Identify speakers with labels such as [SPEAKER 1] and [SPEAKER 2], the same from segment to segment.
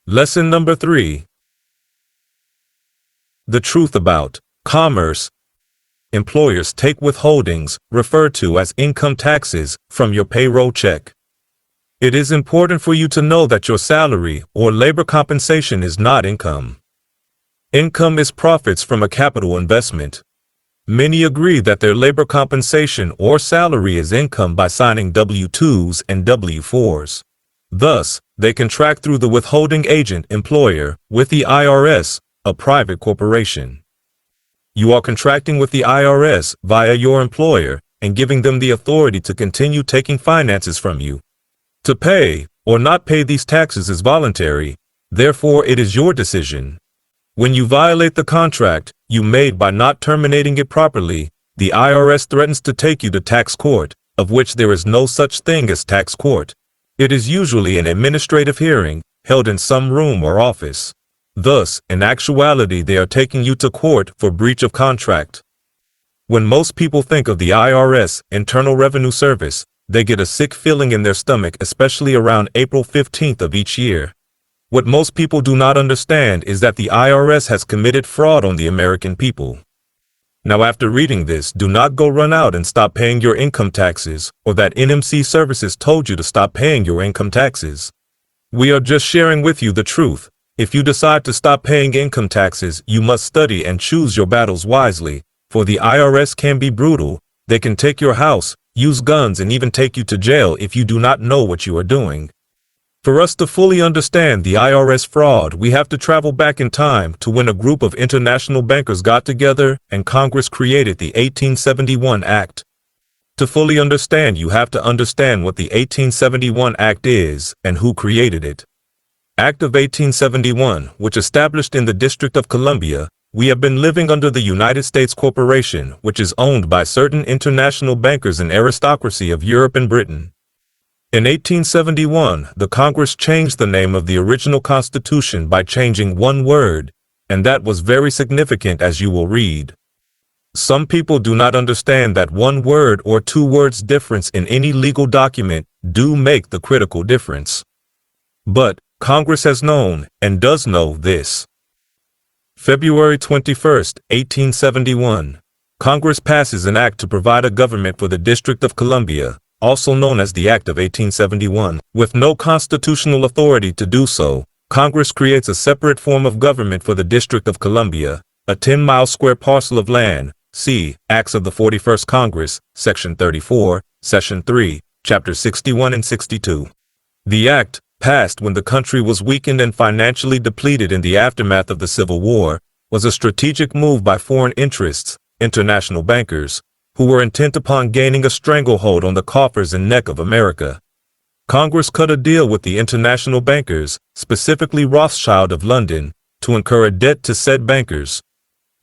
[SPEAKER 1] Lesson number 3. The truth about commerce. Employers take withholdings, referred to as income taxes, from your payroll check. It is important for you to know that your salary or labor compensation is not income. Income is profits from a capital investment. Many agree that their labor compensation or salary is income by signing W-2s and W-4s. Thus, they contract through the withholding agent employer with the IRS, a private corporation. You are contracting with the IRS via your employer and giving them the authority to continue taking finances from you. To pay or not pay these taxes is voluntary, therefore it is your decision. When you violate the contract you made by not terminating it properly, the IRS threatens to take you to tax court, of which there is no such thing as tax court. It is usually an administrative hearing, held in some room or office. Thus, in actuality they are taking you to court for breach of contract. When most people think of the IRS, Internal Revenue Service, they get a sick feeling in their stomach, especially around April 15th of each year. What most people do not understand is that the IRS has committed fraud on the American people. Now after reading this, do not go run out and stop paying your income taxes, or that NMC Services told you to stop paying your income taxes. We are just sharing with you the truth. If you decide to stop paying income taxes, you must study and choose your battles wisely, for the IRS can be brutal. They can take your house, use guns, and even take you to jail if you do not know what you are doing. For us to fully understand the IRS fraud, we have to travel back in time to when a group of international bankers got together and Congress created the 1871 Act. To fully understand, you have to understand what the 1871 Act is and who created it. Act of 1871, which established in the District of Columbia, we have been living under the United States Corporation, which is owned by certain international bankers and aristocracy of Europe and Britain. In 1871, the Congress changed the name of the original Constitution by changing one word, and that was very significant, as you will read. Some people do not understand that one word or two words difference in any legal document do make the critical difference. But Congress has known and does know this. February 21st, 1871. Congress passes an act to provide a government for the District of Columbia, also known as the Act of 1871. With no constitutional authority to do so, Congress creates a separate form of government for the District of Columbia, a 10-mile square parcel of land. See Acts of the 41st Congress, Section 34, Session 3, Chapter 61 and 62. The act, passed when the country was weakened and financially depleted in the aftermath of the Civil War, was a strategic move by foreign interests, international bankers, who were intent upon gaining a stranglehold on the coffers and neck of America. Congress cut a deal with the international bankers, specifically Rothschild of London, to incur a debt to said bankers.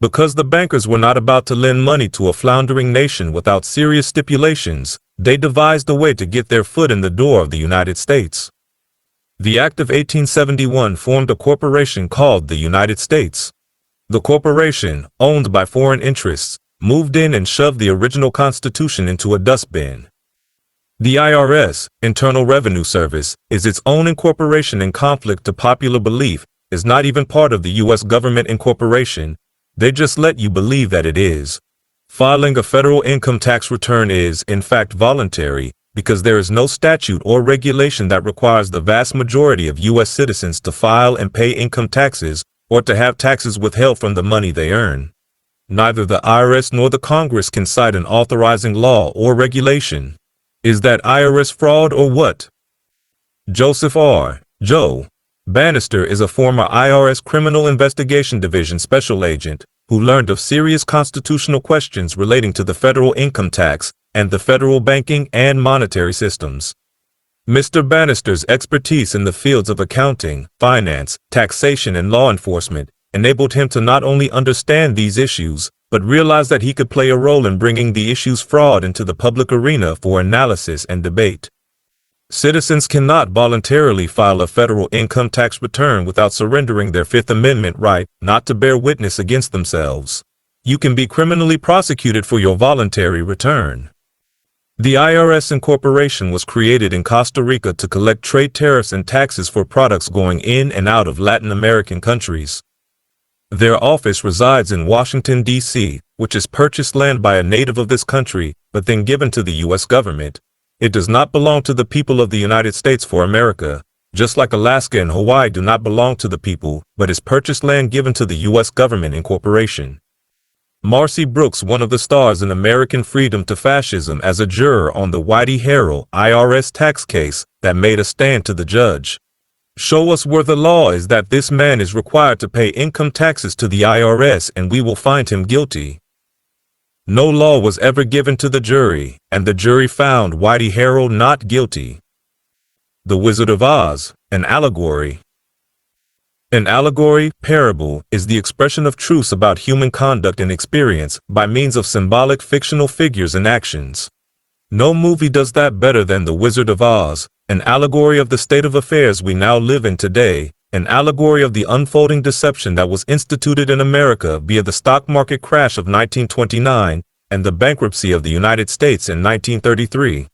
[SPEAKER 1] Because the bankers were not about to lend money to a floundering nation without serious stipulations, they devised a way to get their foot in the door of the United States. The Act of 1871 formed a corporation called the United States. The corporation, owned by foreign interests, moved in and shoved the original Constitution into a dustbin. The IRS, Internal Revenue Service, is its own incorporation in conflict to popular belief, is not even part of the U.S. government incorporation. They just let you believe that it is. Filing a federal income tax return is, in fact, voluntary, because there is no statute or regulation that requires the vast majority of U.S. citizens to file and pay income taxes or to have taxes withheld from the money they earn. Neither the IRS nor the Congress can cite an authorizing law or regulation. Is that IRS fraud or what? Joseph R. Joe Bannister is a former IRS Criminal Investigation Division special agent who learned of serious constitutional questions relating to the federal income tax and the federal banking and monetary systems. Mr. Bannister's expertise in the fields of accounting, finance, taxation, and law enforcement enabled him to not only understand these issues, but realize that he could play a role in bringing the issue's fraud into the public arena for analysis and debate. Citizens cannot voluntarily file a federal income tax return without surrendering their Fifth Amendment right not to bear witness against themselves. You can be criminally prosecuted for your voluntary return. The IRS Incorporation was created in Costa Rica to collect trade tariffs and taxes for products going in and out of Latin American countries. Their office resides in Washington, D.C., which is purchased land by a native of this country, but then given to the U.S. government. It does not belong to the people of the United States for America, just like Alaska and Hawaii do not belong to the people, but is purchased land given to the U.S. government incorporation. Marcy Brooks, one of the stars in American Freedom to Fascism, as a juror on the Whitey Harrell IRS tax case that made a stand to the judge. Show us where the law is that this man is required to pay income taxes to the IRS and we will find him guilty. No law was ever given to the jury, and the jury found Whitey Harrell not guilty. The Wizard of Oz, an allegory. An allegory, parable, is the expression of truths about human conduct and experience by means of symbolic fictional figures and actions. No movie does that better than The Wizard of Oz, an allegory of the state of affairs we now live in today, an allegory of the unfolding deception that was instituted in America via the stock market crash of 1929 and the bankruptcy of the United States in 1933.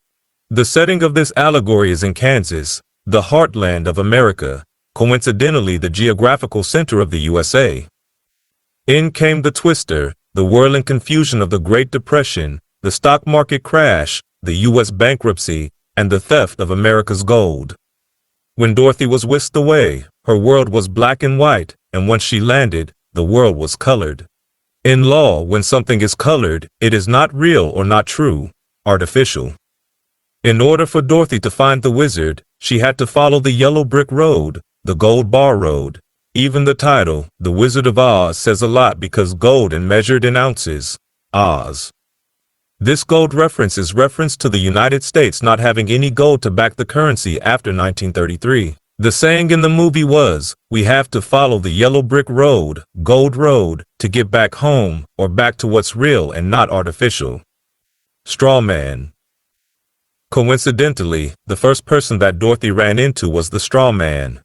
[SPEAKER 1] The setting of this allegory is in Kansas, the heartland of America, coincidentally the geographical center of the USA. In came the twister, the whirling confusion of the Great Depression, the stock market crash, the U.S. bankruptcy, and the theft of America's gold. When Dorothy was whisked away, her world was black and white, and once she landed, the world was colored. In law, when something is colored, it is not real or not true, artificial. In order for Dorothy to find the wizard, she had to follow the yellow brick road, the gold bar road. Even the title, The Wizard of Oz, says a lot because gold and measured in ounces. Oz. This gold reference is reference to the United States not having any gold to back the currency after 1933. The saying in the movie was, we have to follow the yellow brick road, gold road, to get back home, or back to what's real and not artificial. Straw man. Coincidentally, the first person that Dorothy ran into was the straw man.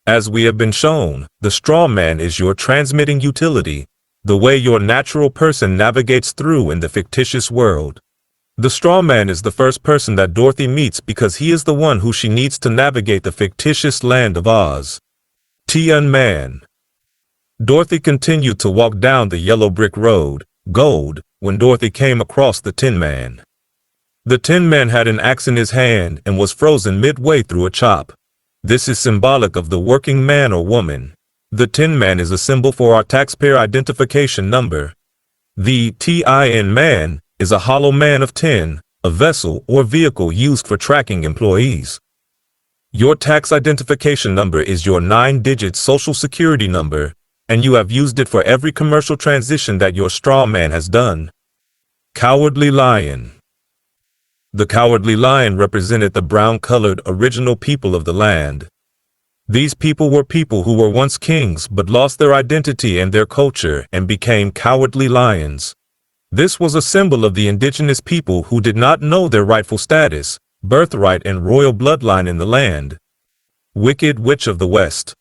[SPEAKER 1] As we have been shown, the straw man is your transmitting utility, the way your natural person navigates through in the fictitious world. The straw man is the first person that Dorothy meets because he is the one who she needs to navigate the fictitious land of Oz. Tin Man. Dorothy continued to walk down the yellow brick road, gold, when Dorothy came across the Tin Man. The Tin Man had an axe in his hand and was frozen midway through a chop. This is symbolic of the working man or woman. The Tin Man is a symbol for our taxpayer identification number. The TIN man is a hollow man of tin, a vessel or vehicle used for tracking employees. Your tax identification number is your 9-digit social security number, and you have used it for every commercial transition that your straw man has done. Cowardly Lion. The Cowardly Lion represented the brown-colored original people of the land. These people were people who were once kings but lost their identity and their culture and became cowardly lions. This was a symbol of the indigenous people who did not know their rightful status, birthright and royal bloodline in the land. Wicked Witch of the West.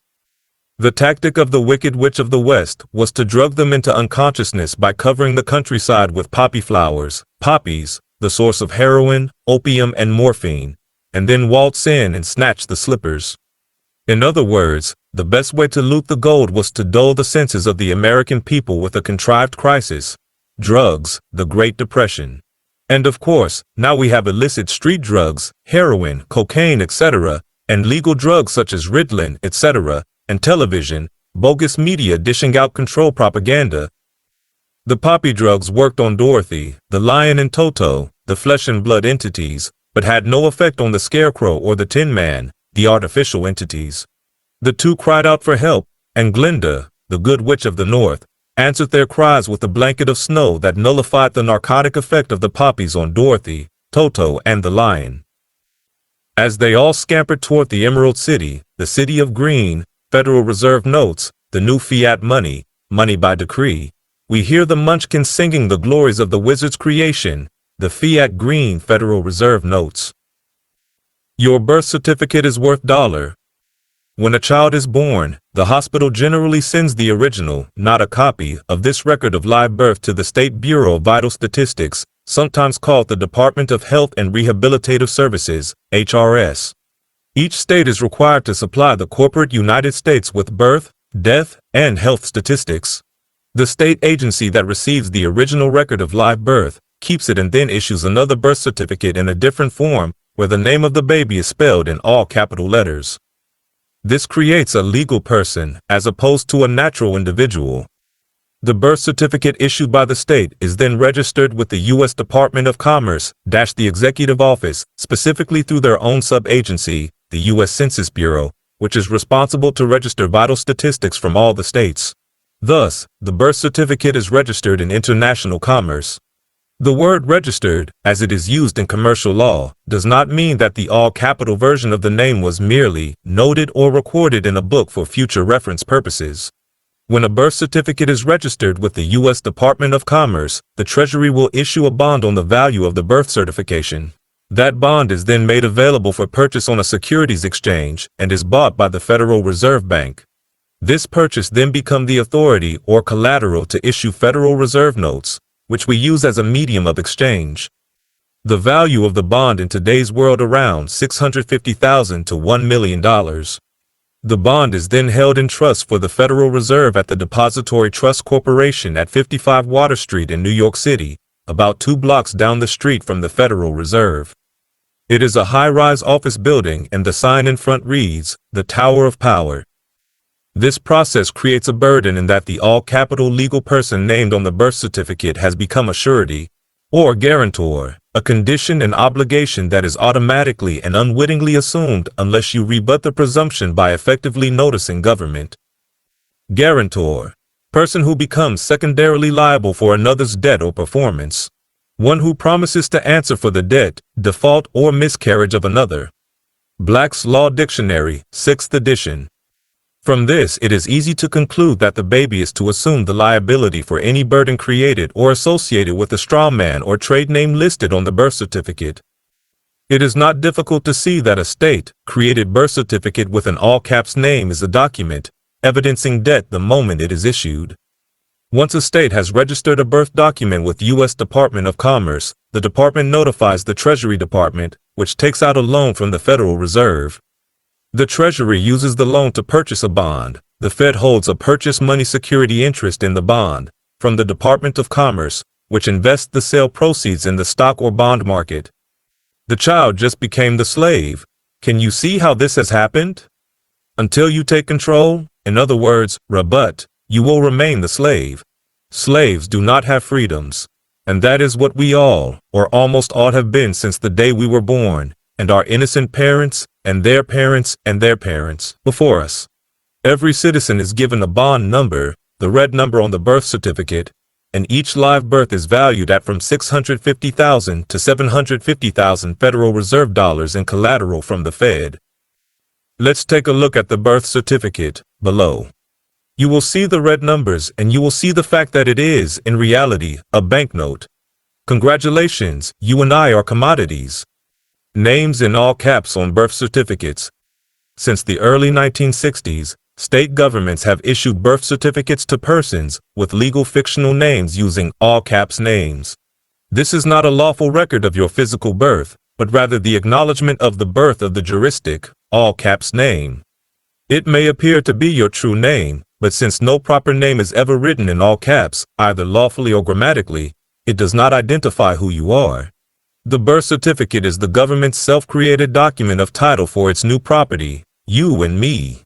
[SPEAKER 1] The tactic of the Wicked Witch of the West was to drug them into unconsciousness by covering the countryside with poppy flowers, poppies, the source of heroin, opium and morphine, and then waltz in and snatch the slippers. In other words, the best way to loot the gold was to dull the senses of the American people with a contrived crisis. Drugs, the Great Depression. And of course, now we have illicit street drugs, heroin, cocaine, etc., and legal drugs such as Ritalin, etc., and television, bogus media dishing out control propaganda. The poppy drugs worked on Dorothy, the lion and Toto, the flesh and blood entities, but had no effect on the Scarecrow or the Tin Man, the artificial entities. The two cried out for help, and Glinda, the Good Witch of the North, answered their cries with a blanket of snow that nullified the narcotic effect of the poppies on Dorothy, Toto, and the lion. As they all scampered toward the Emerald City, the City of Green, Federal Reserve notes, the new fiat money, money by decree, we hear the Munchkins singing the glories of the wizard's creation, the fiat green Federal Reserve notes. Your birth certificate is worth $1. When a child is born, the hospital generally sends the original, not a copy, of this record of live birth to the State Bureau of Vital Statistics, sometimes called the Department of Health and Rehabilitative Services, HRS. Each state is required to supply the corporate United States with birth, death, and health statistics. The state agency that receives the original record of live birth keeps it and then issues another birth certificate in a different form where the name of the baby is spelled in all capital letters. This creates a legal person as opposed to a natural individual. The birth certificate issued by the state is then registered with the U.S. Department of Commerce, the Executive Office, specifically through their own sub-agency, the U.S. Census Bureau, which is responsible to register vital statistics from all the states. Thus, the birth certificate is registered in international commerce. The word registered, as it is used in commercial law, does not mean that the all-capital version of the name was merely noted or recorded in a book for future reference purposes. When a birth certificate is registered with the U.S. Department of Commerce, the Treasury will issue a bond on the value of the birth certification. That bond is then made available for purchase on a securities exchange and is bought by the Federal Reserve Bank. This purchase then becomes the authority or collateral to issue Federal Reserve notes, which we use as a medium of exchange. The value of the bond in today's world around $650,000 to $1 million. The bond is then held in trust for the Federal Reserve at the Depository Trust Corporation at 55 Water Street in New York City, about 2 blocks down the street from the Federal Reserve. It is a high-rise office building and the sign in front reads, "The Tower of Power." This process creates a burden in that the all-capital legal person named on the birth certificate has become a surety, or guarantor, a condition and obligation that is automatically and unwittingly assumed unless you rebut the presumption by effectively noticing government. Guarantor. Person who becomes secondarily liable for another's debt or performance. One who promises to answer for the debt, default, or miscarriage of another. Black's Law Dictionary, 6th edition. From this, it is easy to conclude that the baby is to assume the liability for any burden created or associated with the straw man or trade name listed on the birth certificate. It is not difficult to see that a state-created birth certificate with an all-caps name is a document, evidencing debt the moment it is issued. Once a state has registered a birth document with U.S. Department of Commerce, the department notifies the Treasury Department, which takes out a loan from the Federal Reserve. The Treasury uses the loan to purchase a bond. The Fed holds a purchase money security interest in the bond from the Department of Commerce, which invests the sale proceeds in the stock or bond market. The child just became the slave. Can you see how this has happened? Until you take control, in other words, rebut, you will remain the slave. Slaves do not have freedoms. And that is what we all, or almost all, have been since the day we were born, and our innocent parents, and their parents, and their parents, before us. Every citizen is given a bond number, the red number on the birth certificate, and each live birth is valued at from $650,000 to $750,000 Federal Reserve dollars in collateral from the Fed. Let's take a look at the birth certificate, below. You will see the red numbers and you will see the fact that it is, in reality, a banknote. Congratulations, you and I are commodities. Names in all caps on birth certificates. Since the early 1960s, state governments have issued birth certificates to persons with legal fictional names using all caps names. This is not a lawful record of your physical birth, but rather the acknowledgement of the birth of the juristic, all caps name. It may appear to be your true name, but since no proper name is ever written in all caps, either lawfully or grammatically, it does not identify who you are. The birth certificate is the government's self-created document of title for its new property, you and me.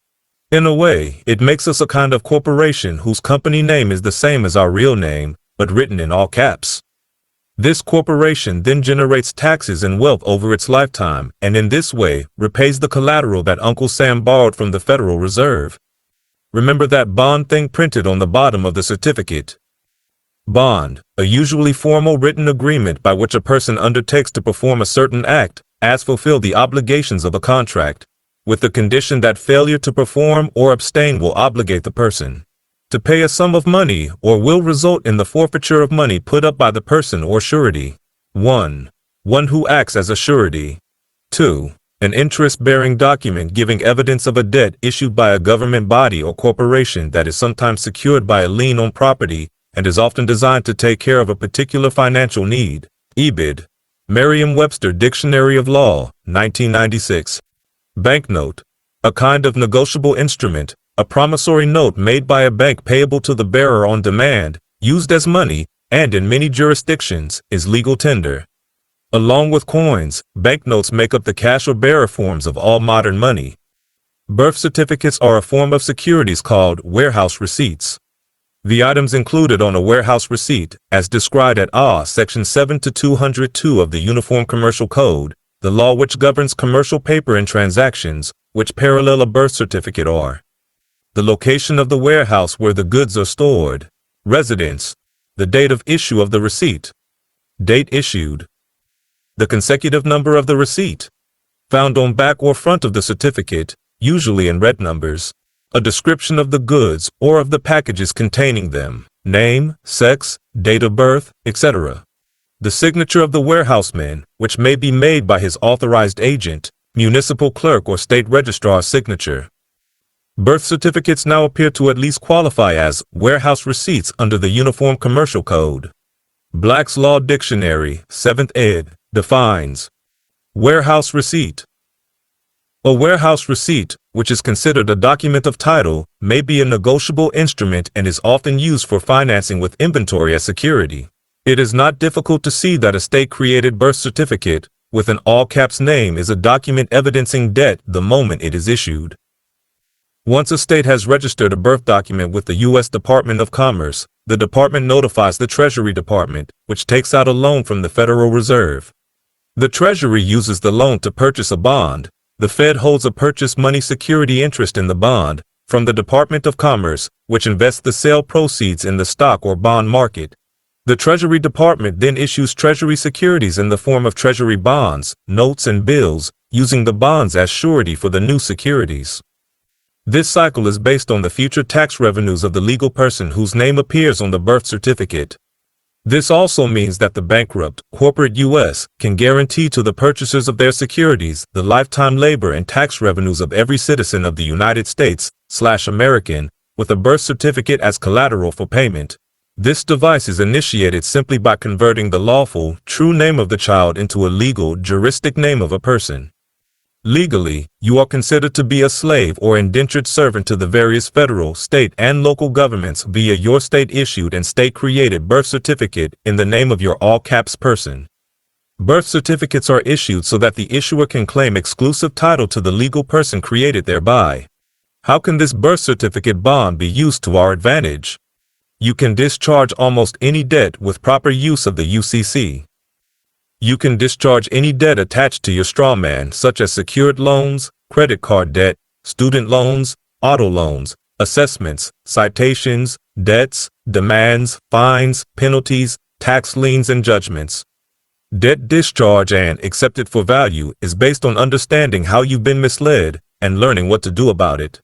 [SPEAKER 1] In a way, it makes us a kind of corporation whose company name is the same as our real name, but written in all caps. This corporation then generates taxes and wealth over its lifetime, and in this way, repays the collateral that Uncle Sam borrowed from the Federal Reserve. Remember that bond thing printed on the bottom of the certificate? Bond, a usually formal written agreement by which a person undertakes to perform a certain act, as fulfill the obligations of a contract, with the condition that failure to perform or abstain will obligate the person to pay a sum of money or will result in the forfeiture of money put up by the person or surety. 1. One who acts as a surety. 2. An interest-bearing document giving evidence of a debt issued by a government body or corporation that is sometimes secured by a lien on property and is often designed to take care of a particular financial need. EBID. Merriam-Webster Dictionary of Law, 1996. Banknote. A kind of negotiable instrument, a promissory note made by a bank payable to the bearer on demand, used as money, and in many jurisdictions, is legal tender. Along with coins, banknotes make up the cash or bearer forms of all modern money. Birth certificates are a form of securities called warehouse receipts. The items included on a warehouse receipt, as described at Section 7 to 202 of the Uniform Commercial Code, the law which governs commercial paper and transactions, which parallel a birth certificate are: the location of the warehouse where the goods are stored, residence, the date of issue of the receipt, date issued, the consecutive number of the receipt, found on back or front of the certificate, usually in red numbers, a description of the goods or of the packages containing them, name, sex, date of birth, etc. The signature of the warehouseman, which may be made by his authorized agent, municipal clerk or state registrar's signature. Birth certificates now appear to at least qualify as warehouse receipts under the Uniform Commercial Code. Black's Law Dictionary, 7th ed., defines warehouse receipt. A warehouse receipt, which is considered a document of title, may be a negotiable instrument and is often used for financing with inventory as security. It is not difficult to see that a state-created birth certificate, with an all-caps name, is a document evidencing debt the moment it is issued. Once a state has registered a birth document with the U.S. Department of Commerce, the department notifies the Treasury Department, which takes out a loan from the Federal Reserve. The Treasury uses the loan to purchase a bond. The Fed holds a purchase money security interest in the bond from the Department of Commerce, which invests the sale proceeds in the stock or bond market. The Treasury Department then issues Treasury securities in the form of Treasury bonds, notes, and bills, using the bonds as surety for the new securities. This cycle is based on the future tax revenues of the legal person whose name appears on the birth certificate. This also means that the bankrupt, corporate U.S. can guarantee to the purchasers of their securities the lifetime labor and tax revenues of every citizen of the United States/American, with a birth certificate as collateral for payment. This device is initiated simply by converting the lawful, true name of the child into a legal, juristic name of a person. Legally, you are considered to be a slave or indentured servant to the various federal, state, and local governments via your state-issued and state-created birth certificate in the name of your all-caps person. Birth certificates are issued so that the issuer can claim exclusive title to the legal person created thereby. How can this birth certificate bond be used to our advantage? You can discharge almost any debt with proper use of the UCC. You can discharge any debt attached to your strawman, such as secured loans, credit card debt, student loans, auto loans, assessments, citations, debts, demands, fines, penalties, tax liens, and judgments. Debt discharge and accepted for value is based on understanding how you've been misled and learning what to do about it.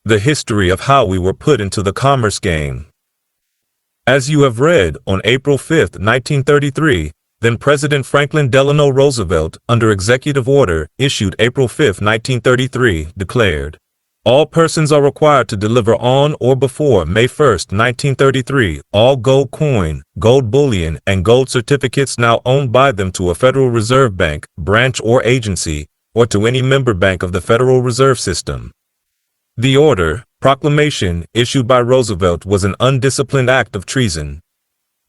[SPEAKER 1] The history of how we were put into the commerce game. As you have read, on April 5, 1933, then President Franklin Delano Roosevelt, under executive order issued April 5, 1933, declared, all persons are required to deliver on or before May 1, 1933, all gold coin, gold bullion, and gold certificates now owned by them to a Federal Reserve Bank, branch or agency, or to any member bank of the Federal Reserve System. The order, proclamation, issued by Roosevelt was an undisciplined act of treason.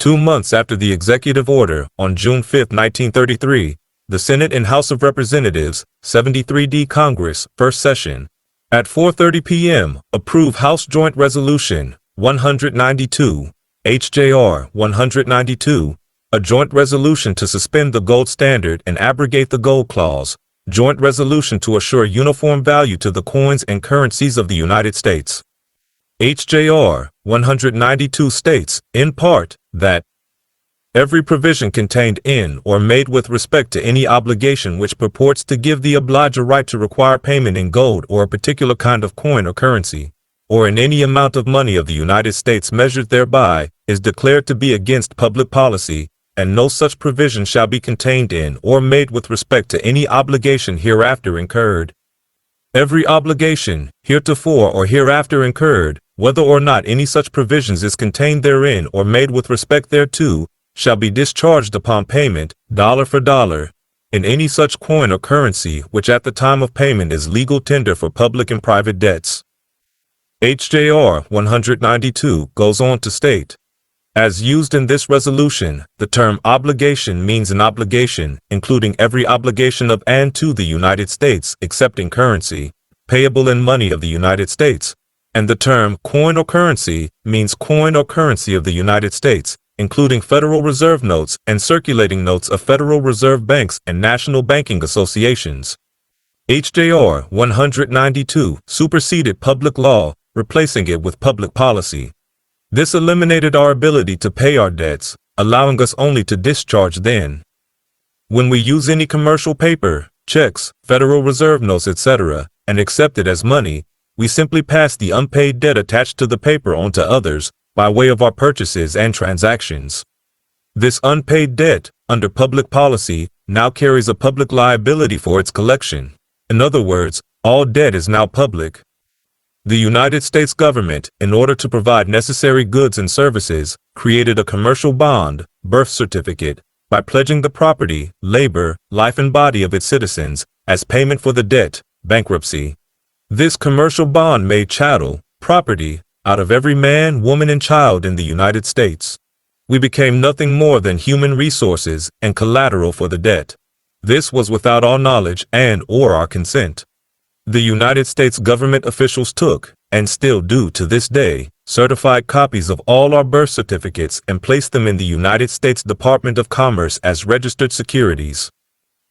[SPEAKER 1] 2 months after the executive order, on June 5, 1933, the Senate and House of Representatives, 73D Congress, first session, at 4:30 p.m., approved House Joint Resolution 192, HJR 192, a joint resolution to suspend the gold standard and abrogate the gold clause, joint resolution to assure uniform value to the coins and currencies of the United States. HJR 192 states, in part, that every provision contained in or made with respect to any obligation which purports to give the obliger right to require payment in gold or a particular kind of coin or currency, or in any amount of money of the United States measured thereby, is declared to be against public policy, and no such provision shall be contained in or made with respect to any obligation hereafter incurred. Every obligation, heretofore or hereafter incurred, whether or not any such provisions is contained therein or made with respect thereto, shall be discharged upon payment, dollar for dollar, in any such coin or currency which at the time of payment is legal tender for public and private debts. HJR 192 goes on to state, as used in this resolution, the term obligation means an obligation, including every obligation of and to the United States except in currency, payable in money of the United States, and the term coin or currency means coin or currency of the United States, including Federal Reserve notes and circulating notes of Federal Reserve banks and national banking associations. HJR 192 superseded public law, replacing it with public policy. This eliminated our ability to pay our debts, allowing us only to discharge them. When we use any commercial paper, checks, Federal Reserve notes, etc., and accept it as money, we simply pass the unpaid debt attached to the paper on to others by way of our purchases and transactions. This unpaid debt, under public policy, now carries a public liability for its collection. In other words, all debt is now public. The United States government, in order to provide necessary goods and services, created a commercial bond, birth certificate, by pledging the property, labor, life and body of its citizens as payment for the debt, bankruptcy. This commercial bond made chattel, property, out of every man, woman and child in the United States. We became nothing more than human resources and collateral for the debt. This was without our knowledge and/or our consent. The United States government officials took, and still do to this day, certified copies of all our birth certificates and placed them in the United States Department of Commerce as registered securities.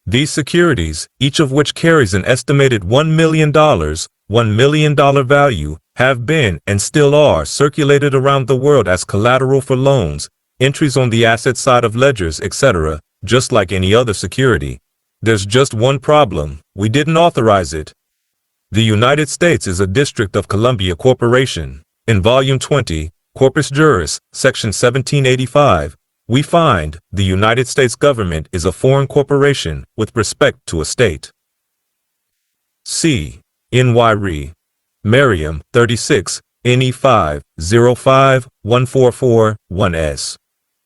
[SPEAKER 1] These securities, each of which carries an estimated $1 million value, have been and still are circulated around the world as collateral for loans, entries on the asset side of ledgers, etc., just like any other security. There's just one problem: we didn't authorize it. The United States is a District of Columbia Corporation. In Volume 20, Corpus Juris, Section 1785, we find the United States government is a foreign corporation with respect to a state. C. N.Y. Re. Merriam, 36, NE 5, 05, 144, 1S.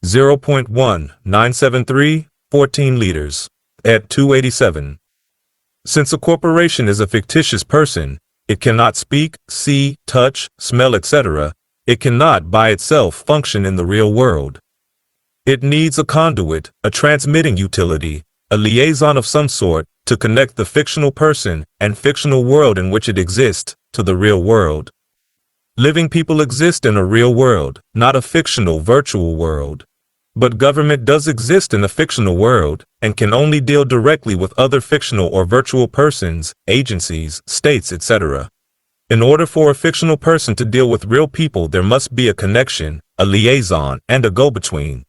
[SPEAKER 1] 0.1973, 14 liters. At 287. Since a corporation is a fictitious person, it cannot speak, see, touch, smell, etc. It cannot by itself function in the real world. It needs a conduit, a transmitting utility, a liaison of some sort, to connect the fictional person and fictional world in which it exists to the real world. Living people exist in a real world, not a fictional virtual world. But government does exist in a fictional world, and can only deal directly with other fictional or virtual persons, agencies, states, etc. In order for a fictional person to deal with real people, there must be a connection, a liaison, and a go-between.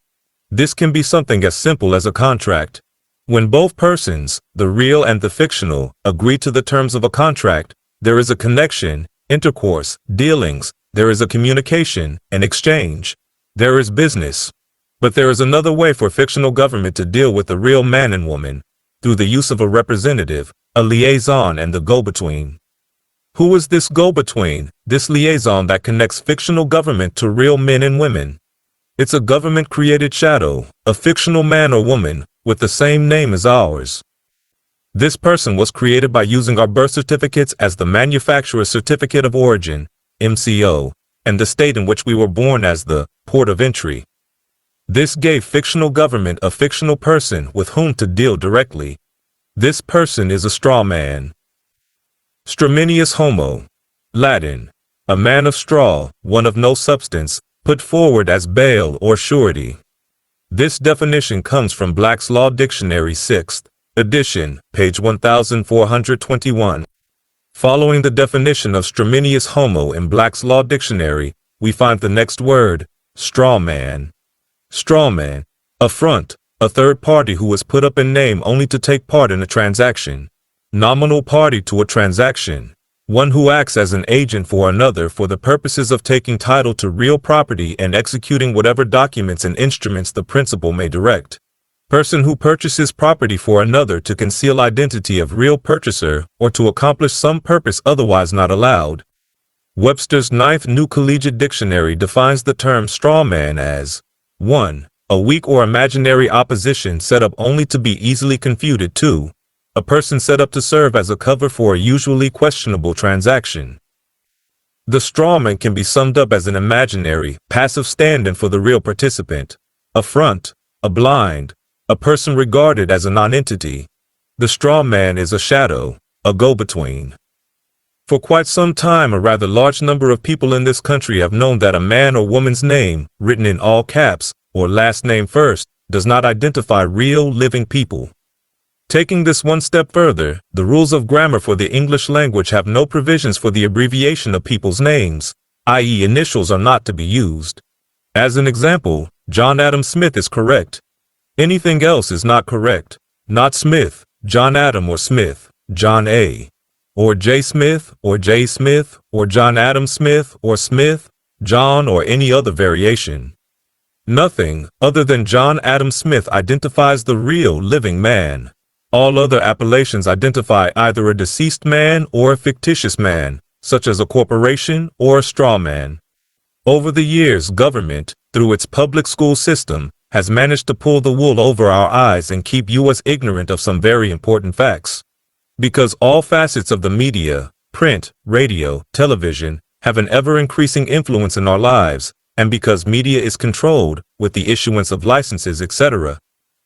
[SPEAKER 1] This can be something as simple as a contract. When both persons, the real and the fictional, agree to the terms of a contract, there is a connection, intercourse, dealings, there is a communication, an exchange. There is business. But there is another way for fictional government to deal with the real man and woman, through the use of a representative, a liaison, and the go-between. Who is this go-between, this liaison that connects fictional government to real men and women? It's a government-created shadow, a fictional man or woman, with the same name as ours. This person was created by using our birth certificates as the manufacturer's certificate of origin, MCO, and the state in which we were born as the port of entry. This gave fictional government a fictional person with whom to deal directly. This person is a straw man. Straminius homo. Latin. A man of straw, one of no substance, put forward as bail or surety. This definition comes from Black's Law Dictionary 6th edition, page 1421. Following the definition of Straminius homo in Black's Law Dictionary, we find the next word, straw man. Strawman, a front, a third party who is put up in name only to take part in a transaction. Nominal party to a transaction, one who acts as an agent for another for the purposes of taking title to real property and executing whatever documents and instruments the principal may direct. Person who purchases property for another to conceal identity of real purchaser or to accomplish some purpose otherwise not allowed. Webster's 9th New Collegiate Dictionary defines the term strawman as 1. a weak or imaginary opposition set up only to be easily confuted. 2. A person set up to serve as a cover for a usually questionable transaction. The strawman can be summed up as an imaginary, passive stand-in for the real participant, a front, a blind, a person regarded as a non-entity. The strawman is a shadow, a go-between. For quite some time, a rather large number of people in this country have known that a man or woman's name, written in all caps, or last name first, does not identify real, living people. Taking this one step further, the rules of grammar for the English language have no provisions for the abbreviation of people's names, i.e., initials are not to be used. As an example, John Adam Smith is correct. Anything else is not correct. Not Smith, John Adam or Smith, John A. Or J. Smith, or J. Smith, or John Adam Smith, or Smith, John, or any other variation. Nothing, other than John Adam Smith, identifies the real living man. All other appellations identify either a deceased man or a fictitious man, such as a corporation or a straw man. Over the years, government, through its public school system, has managed to pull the wool over our eyes and keep us ignorant of some very important facts. Because all facets of the media, print, radio, television, have an ever-increasing influence in our lives, and because media is controlled, with the issuance of licenses, etc.,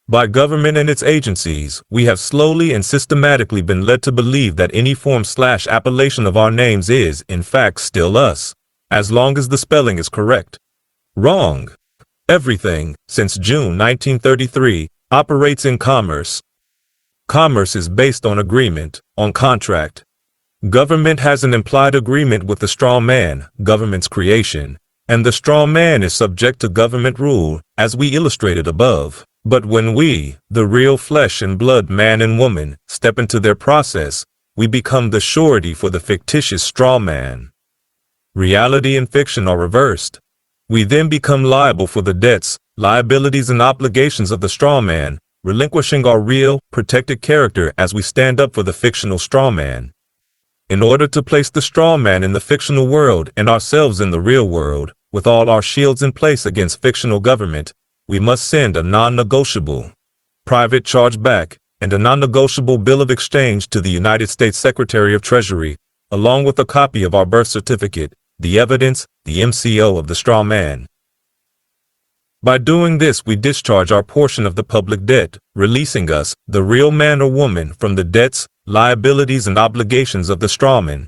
[SPEAKER 1] by government and its agencies, we have slowly and systematically been led to believe that any form/appellation of our names is, in fact, still us, as long as the spelling is correct. Wrong. Everything, since June 1933, operates in commerce. Commerce is based on agreement, on contract. Government has an implied agreement with the straw man, government's creation, and the straw man is subject to government rule, as we illustrated above. But when we, the real flesh and blood man and woman, step into their process, we become the surety for the fictitious straw man. Reality and fiction are reversed. We then become liable for the debts, liabilities, and obligations of the straw man, relinquishing our real, protected character as we stand up for the fictional straw man. In order to place the straw man in the fictional world and ourselves in the real world, with all our shields in place against fictional government, we must send a non-negotiable private chargeback and a non-negotiable bill of exchange to the United States Secretary of Treasury, along with a copy of our birth certificate, the evidence, the MCO of the straw man. By doing this, we discharge our portion of the public debt, releasing us, the real man or woman, from the debts, liabilities, and obligations of the strawman.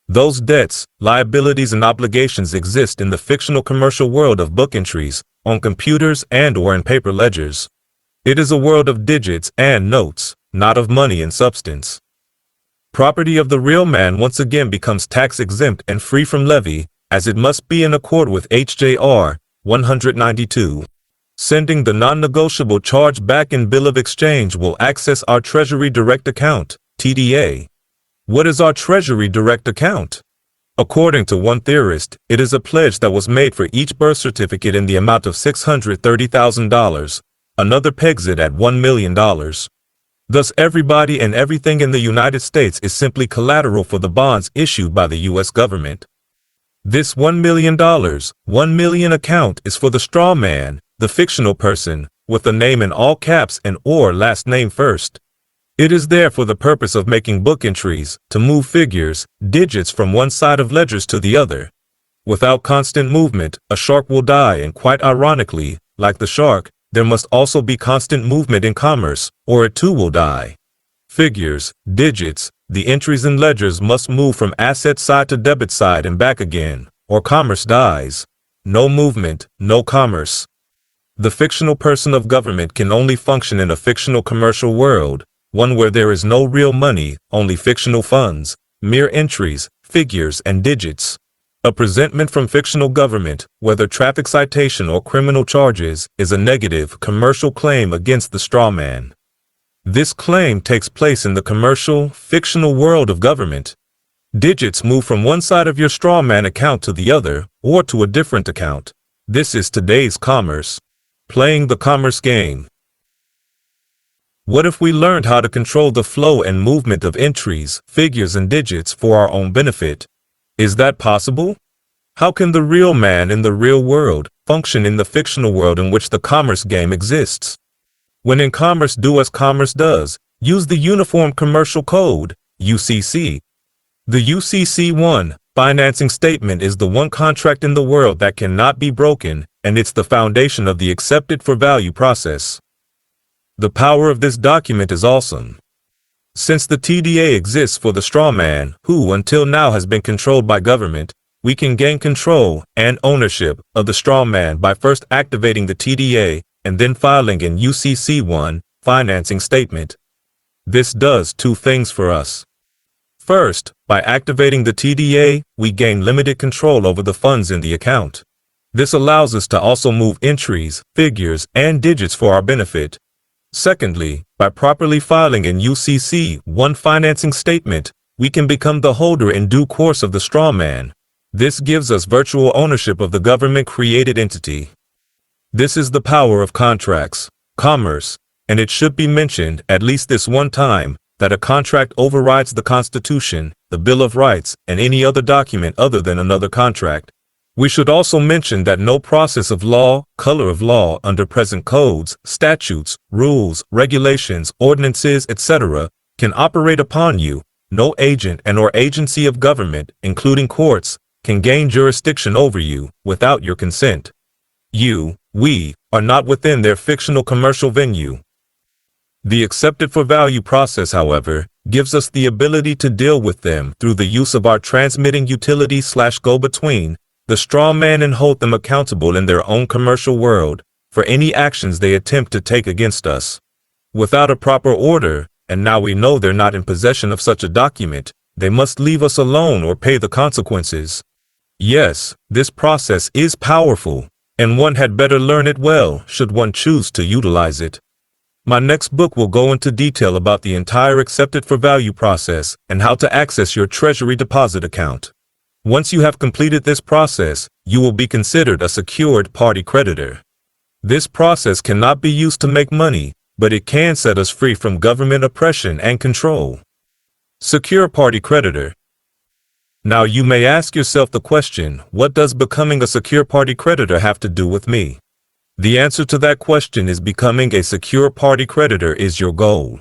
[SPEAKER 1] Those debts, liabilities, and obligations exist in the fictional commercial world of book entries, on computers and/or in paper ledgers. It is a world of digits and notes, not of money and substance. Property of the real man once again becomes tax-exempt and free from levy, as it must be in accord with H.J.R. 192. Sending the non-negotiable charge back in bill of exchange will access our Treasury Direct Account, TDA. What is our Treasury Direct Account? According to one theorist, it is a pledge that was made for each birth certificate in the amount of $630,000. Another pegs it at $1 million. Thus, everybody and everything in the United States is simply collateral for the bonds issued by the U.S. government. This $1 million, 1 million account is for the straw man, the fictional person, with the name in all caps and or last name first. It is there for the purpose of making book entries, to move figures, digits from one side of ledgers to the other. Without constant movement, a shark will die, and quite ironically, like the shark, there must also be constant movement in commerce, or it too will die. Figures, digits, the entries in ledgers must move from asset side to debit side and back again, or commerce dies. No movement, no commerce. The fictional person of government can only function in a fictional commercial world, one where there is no real money, only fictional funds, mere entries, figures, and digits. A presentment from fictional government, whether traffic citation or criminal charges, is a negative commercial claim against the straw man. This claim takes place in the commercial, fictional world of government. Digits move from one side of your straw man account to the other, or to a different account. This is today's commerce. Playing the commerce game. What if we learned how to control the flow and movement of entries, figures, and digits for our own benefit? Is that possible? How can the real man in the real world, function in the fictional world in which the commerce game exists. When in commerce, do as commerce does. Use the Uniform Commercial Code, UCC. The UCC-1 financing statement is the one contract in the world that cannot be broken, and it's the foundation of the accepted for value process. The power of this document is awesome. Since the TDA exists for the straw man, who until now has been controlled by government, we can gain control and ownership of the straw man by first activating the TDA and then filing an UCC-1 financing statement. This does two things for us. First, by activating the TDA, we gain limited control over the funds in the account. This allows us to also move entries, figures, and digits for our benefit. Secondly, by properly filing an UCC-1 financing statement, we can become the holder in due course of the straw man. This gives us virtual ownership of the government-created entity. This is the power of contracts, commerce, and it should be mentioned at least this one time that a contract overrides the Constitution, the Bill of Rights, and any other document other than another contract. We should also mention that no process of law, color of law under present codes, statutes, rules, regulations, ordinances, etc., can operate upon you. No agent and/or agency of government, including courts, can gain jurisdiction over you without your consent. We, are not within their fictional commercial venue. The accepted for value process, however, gives us the ability to deal with them through the use of our transmitting utility/go-between, the straw man, and hold them accountable in their own commercial world for any actions they attempt to take against us. Without a proper order, and now we know they're not in possession of such a document, they must leave us alone or pay the consequences. Yes, this process is powerful, and one had better learn it well should one choose to utilize it. My next book will go into detail about the entire accepted for value process and how to access your Treasury deposit account. Once you have completed this process, you will be considered a secured party creditor. This process cannot be used to make money, but it can set us free from government oppression and control. Secure party creditor. Now you may ask yourself the question, what does becoming a secure party creditor have to do with me? The answer to that question is becoming a secure party creditor is your goal.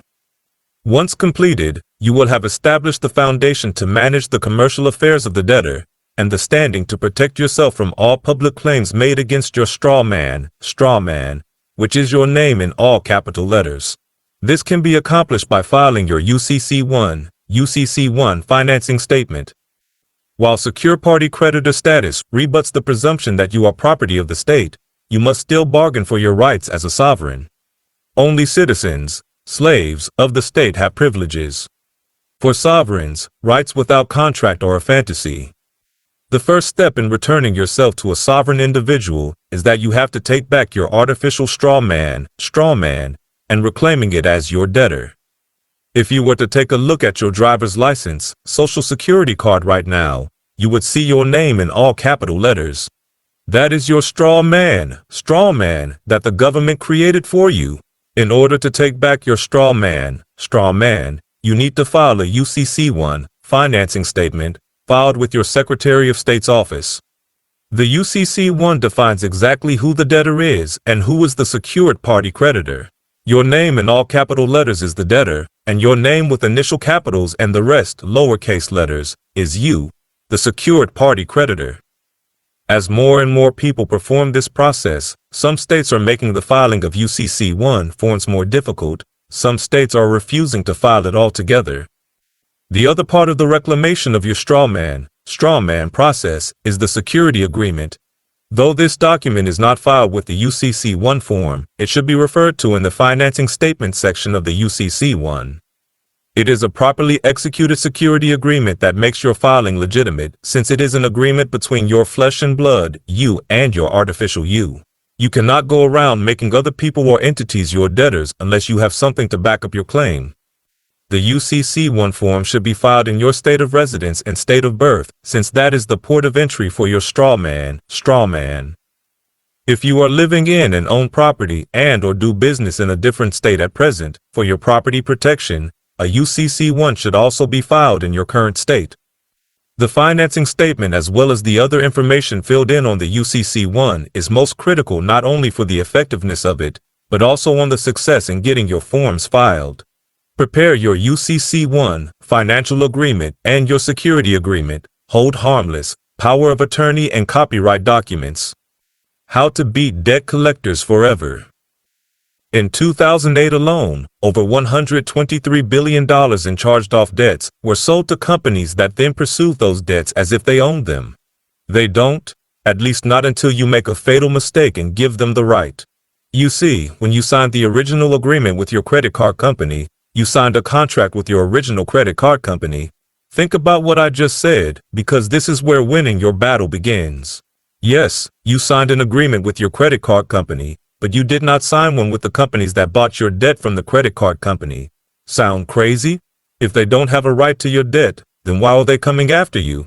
[SPEAKER 1] Once completed, you will have established the foundation to manage the commercial affairs of the debtor, and the standing to protect yourself from all public claims made against your straw man, which is your name in all capital letters. This can be accomplished by filing your UCC-1 financing statement. While secure party creditor status rebuts the presumption that you are property of the state, you must still bargain for your rights as a sovereign. Only citizens, slaves of the state have privileges. For sovereigns, rights without contract are a fantasy. The first step in returning yourself to a sovereign individual is that you have to take back your artificial straw man, and reclaiming it as your debtor. If you were to take a look at your driver's license, social security card right now, you would see your name in all capital letters. That is your straw man that the government created for you. In order to take back your straw man, you need to file a UCC-1 financing statement filed with your Secretary of State's office. The UCC-1 defines exactly who the debtor is and who is the secured party creditor. Your name in all capital letters is the debtor, and your name with initial capitals and the rest lowercase letters is you, the secured party creditor. As more and more people perform this process, some states are making the filing of UCC-1 forms more difficult. Some states are refusing to file it altogether. The other part of the reclamation of your straw man process is the security agreement. Though this document is not filed with the UCC-1 form, it should be referred to in the financing statement section of the UCC-1. It is a properly executed security agreement that makes your filing legitimate, since it is an agreement between your flesh and blood, you, and your artificial you. You cannot go around making other people or entities your debtors unless you have something to back up your claim. The UCC-1 form should be filed in your state of residence and state of birth, since that is the port of entry for your straw man. If you are living in and own property and/or do business in a different state at present, for your property protection, a UCC-1 should also be filed in your current state. The financing statement as well as the other information filled in on the UCC-1 is most critical not only for the effectiveness of it, but also on the success in getting your forms filed. Prepare your UCC-1, financial agreement, and your security agreement, hold harmless, power of attorney and copyright documents. How to beat debt collectors forever. In 2008 alone, over $123 billion in charged-off debts were sold to companies that then pursued those debts as if they owned them. They don't, at least not until you make a fatal mistake and give them the right. You see, when you signed the original agreement with your credit card company, you signed a contract with your original credit card company. Think about what I just said, because this is where winning your battle begins. Yes, you signed an agreement with your credit card company, but you did not sign one with the companies that bought your debt from the credit card company. Sound crazy? If they don't have a right to your debt, then why are they coming after you?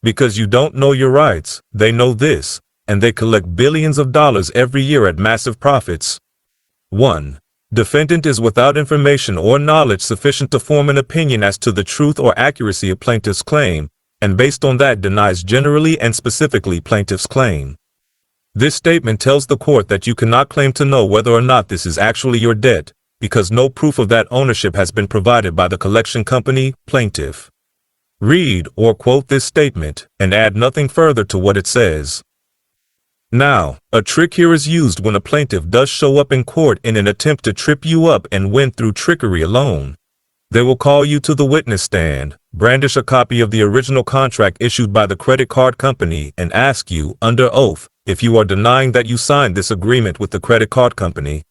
[SPEAKER 1] Because you don't know your rights. They know this, and they collect billions of dollars every year at massive profits. 1. Defendant is without information or knowledge sufficient to form an opinion as to the truth or accuracy of plaintiff's claim, and based on that denies generally and specifically plaintiff's claim. This statement tells the court that you cannot claim to know whether or not this is actually your debt, because no proof of that ownership has been provided by the collection company, plaintiff. Read or quote this statement, and add nothing further to what it says. Now, a trick here is used when a plaintiff does show up in court in an attempt to trip you up and win through trickery alone. They will call you to the witness stand, brandish a copy of the original contract issued by the credit card company, and ask you, under oath, if you are denying that you signed this agreement with the credit card company.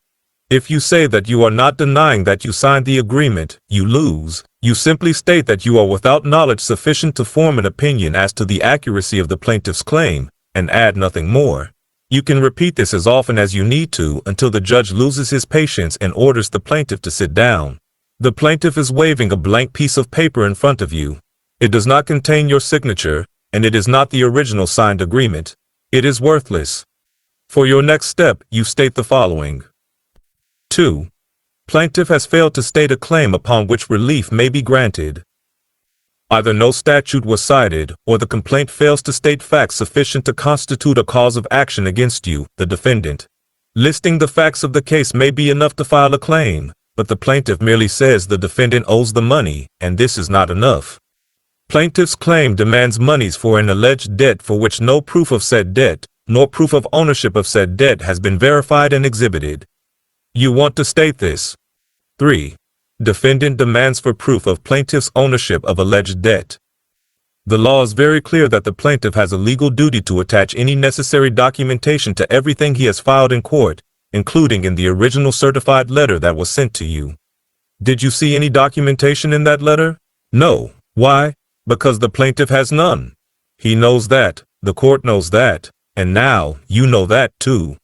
[SPEAKER 1] If you say that you are not denying that you signed the agreement, you lose. You simply state that you are without knowledge sufficient to form an opinion as to the accuracy of the plaintiff's claim, and add nothing more. You can repeat this as often as you need to until the judge loses his patience and orders the plaintiff to sit down. The plaintiff is waving a blank piece of paper in front of you. It does not contain your signature, and it is not the original signed agreement. It is worthless. For your next step, you state the following. 2. Plaintiff has failed to state a claim upon which relief may be granted. Either no statute was cited, or the complaint fails to state facts sufficient to constitute a cause of action against you, the defendant. Listing the facts of the case may be enough to file a claim, but the plaintiff merely says the defendant owes the money, and this is not enough. Plaintiff's claim demands monies for an alleged debt for which no proof of said debt, nor proof of ownership of said debt has been verified and exhibited. You want to state this. 3. Defendant demands for proof of plaintiff's ownership of alleged debt. The law is very clear that the plaintiff has a legal duty to attach any necessary documentation to everything he has filed in court, including in the original certified letter that was sent to you. Did you see any documentation in that letter? No. Why? Because the plaintiff has none. He knows that, the court knows that, and now you know that too.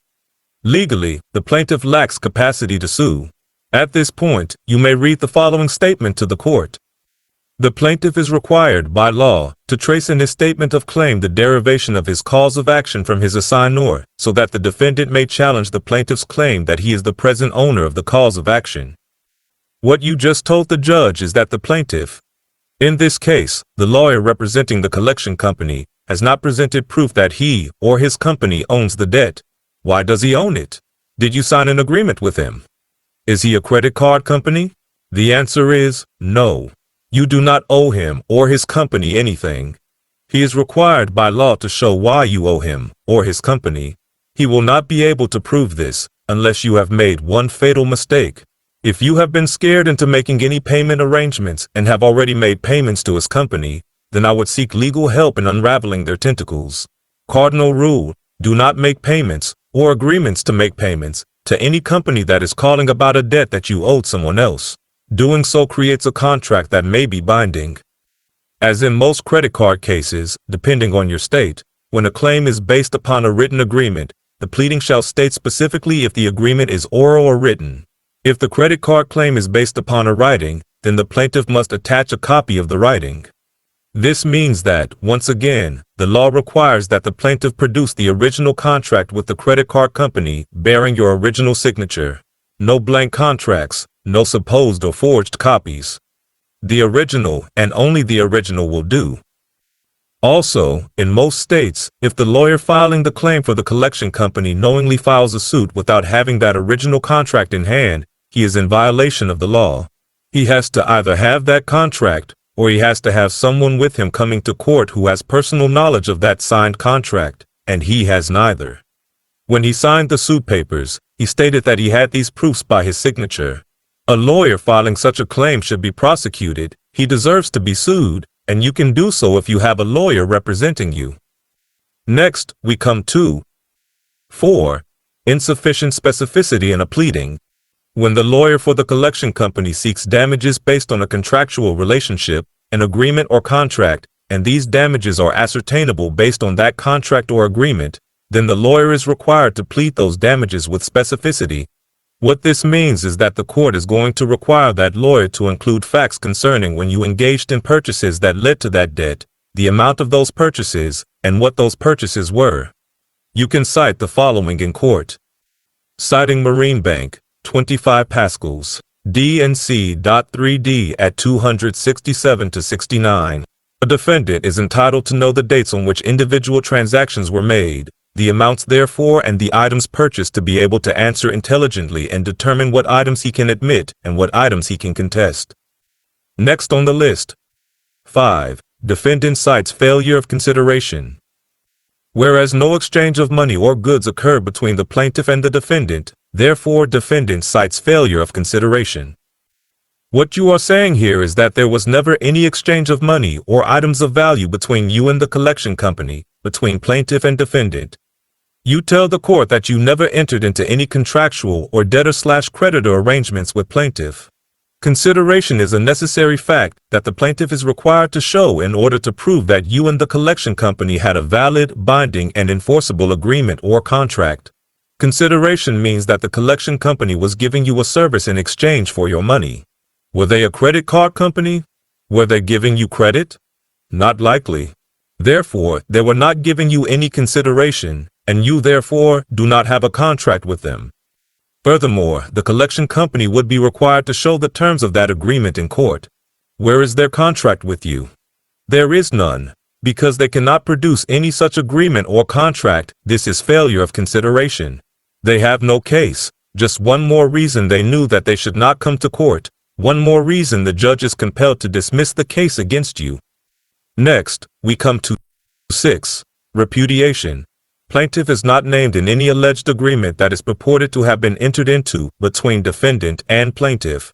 [SPEAKER 1] Legally, the plaintiff lacks capacity to sue. At this point, you may read the following statement to the court. The plaintiff is required by law to trace in his statement of claim the derivation of his cause of action from his assignor, so that the defendant may challenge the plaintiff's claim that he is the present owner of the cause of action. What you just told the judge is that the plaintiff, in this case, the lawyer representing the collection company, has not presented proof that he or his company owns the debt. Why does he own it? Did you sign an agreement with him? Is he a credit card company? The answer is no. You do not owe him or his company anything. He is required by law to show why you owe him or his company. He will not be able to prove this unless you have made one fatal mistake. If you have been scared into making any payment arrangements and have already made payments to his company, then I would seek legal help in unraveling their tentacles. Cardinal rule: do not make payments or agreements to make payments to any company that is calling about a debt that you owed someone else. Doing so creates a contract that may be binding. As in most credit card cases, depending on your state, when a claim is based upon a written agreement, the pleading shall state specifically if the agreement is oral or written. If the credit card claim is based upon a writing, then the plaintiff must attach a copy of the writing. This means that, once again, the law requires that the plaintiff produce the original contract with the credit card company bearing your original signature. No blank contracts, no supposed or forged copies. The original and only the original will do. Also, in most states, if the lawyer filing the claim for the collection company knowingly files a suit without having that original contract in hand, he is in violation of the law. He has to either have that contract, or he has to have someone with him coming to court who has personal knowledge of that signed contract, and he has neither. When he signed the suit papers, he stated that he had these proofs by his signature. A lawyer filing such a claim should be prosecuted. He deserves to be sued, and you can do so if you have a lawyer representing you. Next, we come to 4. Insufficient specificity in a pleading. When the lawyer for the collection company seeks damages based on a contractual relationship, an agreement or contract, and these damages are ascertainable based on that contract or agreement, then the lawyer is required to plead those damages with specificity. What this means is that the court is going to require that lawyer to include facts concerning when you engaged in purchases that led to that debt, the amount of those purchases, and what those purchases were. You can cite the following in court. Citing Marine Bank, 25 Pascals, D&C.3D at 267-69. A defendant is entitled to know the dates on which individual transactions were made, the amounts therefore, and the items purchased to be able to answer intelligently and determine what items he can admit and what items he can contest. Next on the list. 5. Defendant cites failure of consideration. Whereas no exchange of money or goods occurred between the plaintiff and the defendant, therefore defendant cites failure of consideration. What you are saying here is that there was never any exchange of money or items of value between you and the collection company, between plaintiff and defendant. You tell the court that you never entered into any contractual or debtor/creditor arrangements with plaintiff. Consideration is a necessary fact that the plaintiff is required to show in order to prove that you and the collection company had a valid, binding, and enforceable agreement or contract. Consideration means that the collection company was giving you a service in exchange for your money. Were they a credit card company? Were they giving you credit? Not likely. Therefore, they were not giving you any consideration, and you therefore do not have a contract with them. Furthermore, the collection company would be required to show the terms of that agreement in court. Where is their contract with you? There is none. Because they cannot produce any such agreement or contract, this is failure of consideration. They have no case. Just one more reason they knew that they should not come to court. One more reason the judge is compelled to dismiss the case against you. Next, we come to 6. Repudiation. Plaintiff is not named in any alleged agreement that is purported to have been entered into between defendant and plaintiff.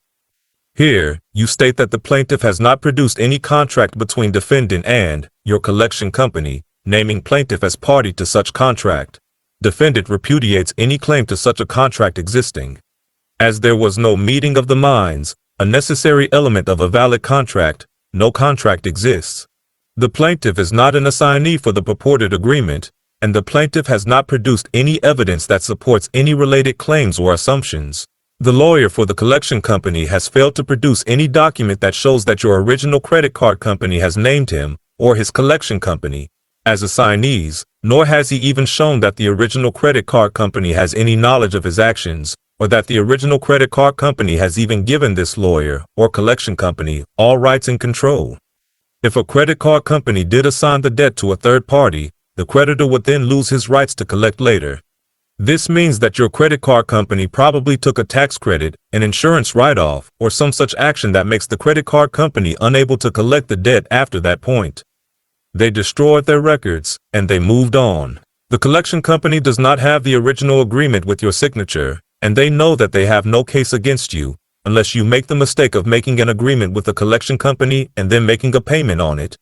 [SPEAKER 1] Here, you state that the plaintiff has not produced any contract between defendant and your collection company, naming plaintiff as party to such contract. Defendant repudiates any claim to such a contract existing. As there was no meeting of the minds, a necessary element of a valid contract, no contract exists. The plaintiff is not an assignee for the purported agreement, and the plaintiff has not produced any evidence that supports any related claims or assumptions. The lawyer for the collection company has failed to produce any document that shows that your original credit card company has named him, or his collection company, as assignees, nor has he even shown that the original credit card company has any knowledge of his actions, or that the original credit card company has even given this lawyer, or collection company, all rights and control. If a credit card company did assign the debt to a third party, the creditor would then lose his rights to collect later. This means that your credit card company probably took a tax credit, an insurance write-off, or some such action that makes the credit card company unable to collect the debt after that point. They destroyed their records, and they moved on. The collection company does not have the original agreement with your signature, and they know that they have no case against you, unless you make the mistake of making an agreement with the collection company and then making a payment on it.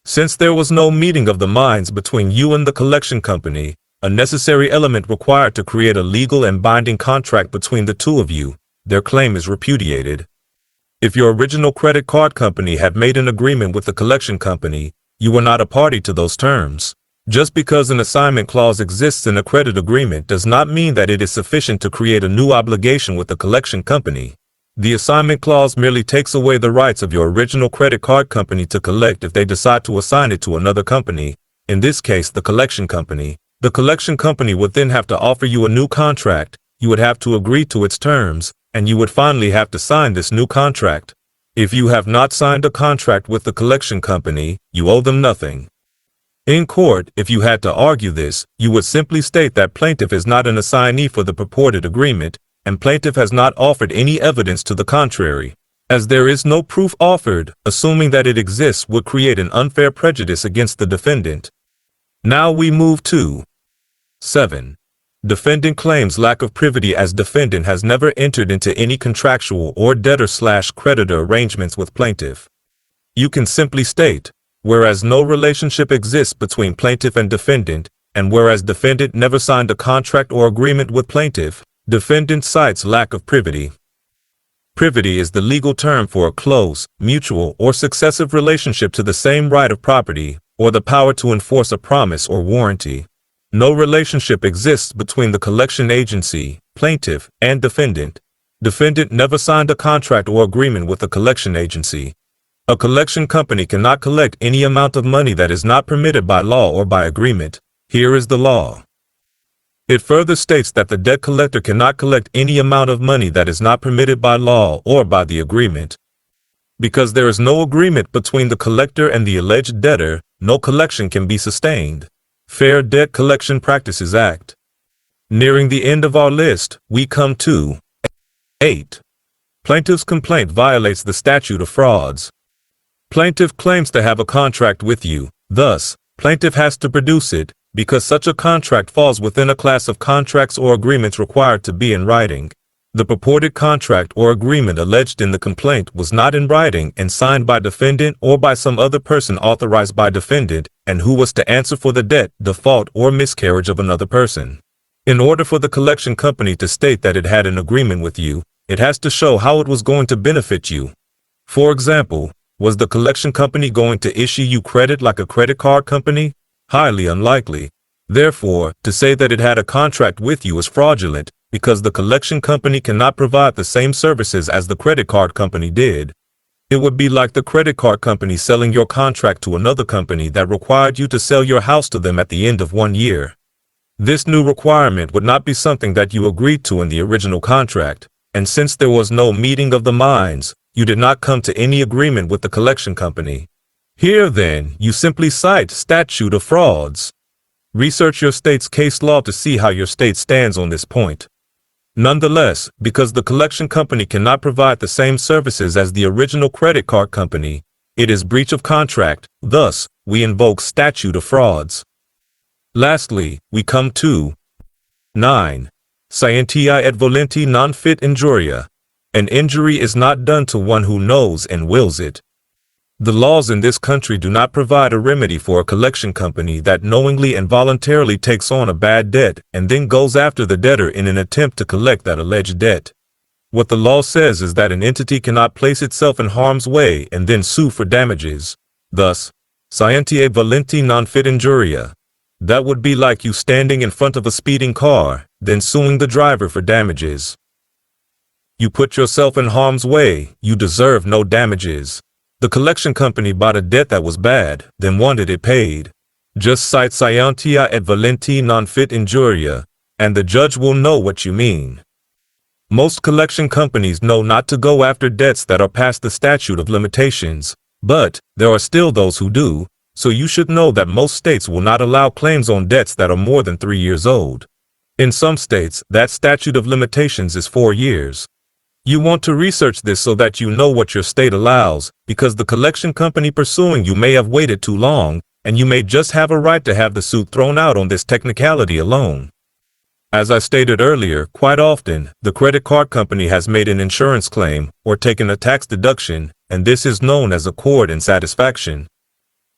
[SPEAKER 1] Since there was no meeting of the minds between you and the collection company, a necessary element required to create a legal and binding contract between the two of you, their claim is repudiated. If your original credit card company had made an agreement with the collection company, you were not a party to those terms. Just because an assignment clause exists in a credit agreement does not mean that it is sufficient to create a new obligation with the collection company. The assignment clause merely takes away the rights of your original credit card company to collect if they decide to assign it to another company, in this case the collection company. The collection company would then have to offer you a new contract, you would have to agree to its terms, and you would finally have to sign this new contract. If you have not signed a contract with the collection company, you owe them nothing. In court, if you had to argue this, you would simply state that plaintiff is not an assignee for the purported agreement, and plaintiff has not offered any evidence to the contrary. As there is no proof offered, assuming that it exists would create an unfair prejudice against the defendant. Now we move to 7. Defendant claims lack of privity as defendant has never entered into any contractual or debtor/creditor arrangements with plaintiff. You can simply state, whereas no relationship exists between plaintiff and defendant, and whereas defendant never signed a contract or agreement with plaintiff, defendant cites lack of privity. Privity is the legal term for a close, mutual, or successive relationship to the same right of property, or the power to enforce a promise or warranty. No relationship exists between the collection agency, plaintiff, and defendant. Defendant never signed a contract or agreement with the collection agency. A collection company cannot collect any amount of money that is not permitted by law or by agreement. Here is the law. It further states that the debt collector cannot collect any amount of money that is not permitted by law or by the agreement. Because there is no agreement between the collector and the alleged debtor, no collection can be sustained. Fair Debt Collection Practices Act. Nearing the end of our list, we come to 8. Plaintiff's complaint violates the statute of frauds. Plaintiff claims to have a contract with you, thus, plaintiff has to produce it, because such a contract falls within a class of contracts or agreements required to be in writing. The purported contract or agreement alleged in the complaint was not in writing and signed by defendant or by some other person authorized by defendant, and who was to answer for the debt, default, or miscarriage of another person. In order for the collection company to state that it had an agreement with you, it has to show how it was going to benefit you. For example, was the collection company going to issue you credit like a credit card company? Highly unlikely. Therefore, to say that it had a contract with you is fraudulent, because the collection company cannot provide the same services as the credit card company did. It would be like the credit card company selling your contract to another company that required you to sell your house to them at the end of 1 year. This new requirement would not be something that you agreed to in the original contract, and since there was no meeting of the minds, you did not come to any agreement with the collection company. Here then, you simply cite statute of frauds. Research your state's case law to see how your state stands on this point. Nonetheless, because the collection company cannot provide the same services as the original credit card company, it is breach of contract, thus, we invoke statute of frauds. Lastly, we come to 9. Scientia et volenti non fit injuria. An injury is not done to one who knows and wills it. The laws in this country do not provide a remedy for a collection company that knowingly and voluntarily takes on a bad debt and then goes after the debtor in an attempt to collect that alleged debt. What the law says is that an entity cannot place itself in harm's way and then sue for damages. Thus, scientia volenti non fit injuria. That would be like you standing in front of a speeding car, then suing the driver for damages. You put yourself in harm's way, you deserve no damages. The collection company bought a debt that was bad, then wanted it paid. Just cite scientia et volenti non fit injuria, and the judge will know what you mean. Most collection companies know not to go after debts that are past the statute of limitations, but there are still those who do, so you should know that most states will not allow claims on debts that are more than 3 years old. In some states, that statute of limitations is 4 years. You want to research this so that you know what your state allows, because the collection company pursuing you may have waited too long, and you may just have a right to have the suit thrown out on this technicality alone. As I stated earlier, quite often, the credit card company has made an insurance claim or taken a tax deduction, and this is known as accord and satisfaction.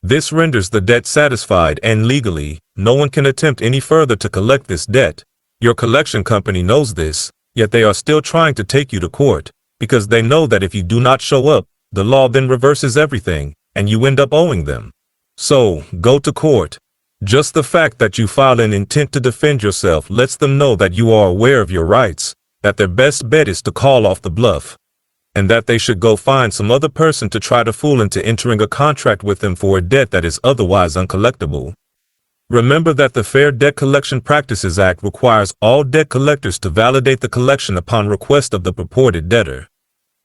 [SPEAKER 1] This renders the debt satisfied, and legally, no one can attempt any further to collect this debt. Your collection company knows this. Yet they are still trying to take you to court, because they know that if you do not show up, the law then reverses everything, and you end up owing them. So, go to court. Just the fact that you filed an intent to defend yourself lets them know that you are aware of your rights, that their best bet is to call off the bluff, and that they should go find some other person to try to fool into entering a contract with them for a debt that is otherwise uncollectible. Remember that the Fair Debt Collection Practices Act requires all debt collectors to validate the collection upon request of the purported debtor.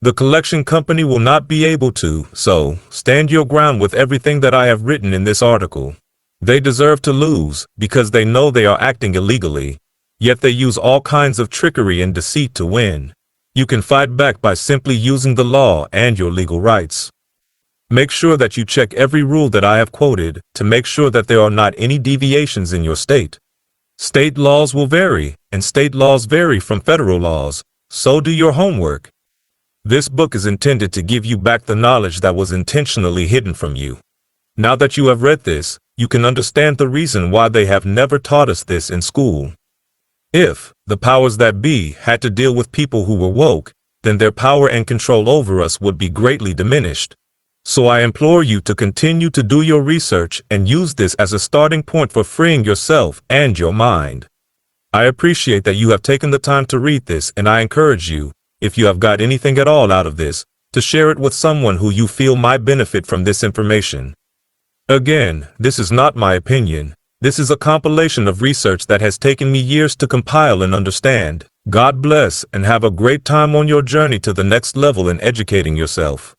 [SPEAKER 1] The collection company will not be able to, so stand your ground with everything that I have written in this article. They deserve to lose because they know they are acting illegally, yet they use all kinds of trickery and deceit to win. You can fight back by simply using the law and your legal rights. Make sure that you check every rule that I have quoted to make sure that there are not any deviations in your state. State laws will vary, and state laws vary from federal laws, so do your homework. This book is intended to give you back the knowledge that was intentionally hidden from you. Now that you have read this, you can understand the reason why they have never taught us this in school. If the powers that be had to deal with people who were woke, then their power and control over us would be greatly diminished. So I implore you to continue to do your research and use this as a starting point for freeing yourself and your mind. I appreciate that you have taken the time to read this, and I encourage you, if you have got anything at all out of this, to share it with someone who you feel might benefit from this information. Again, this is not my opinion. This is a compilation of research that has taken me years to compile and understand. God bless and have a great time on your journey to the next level in educating yourself.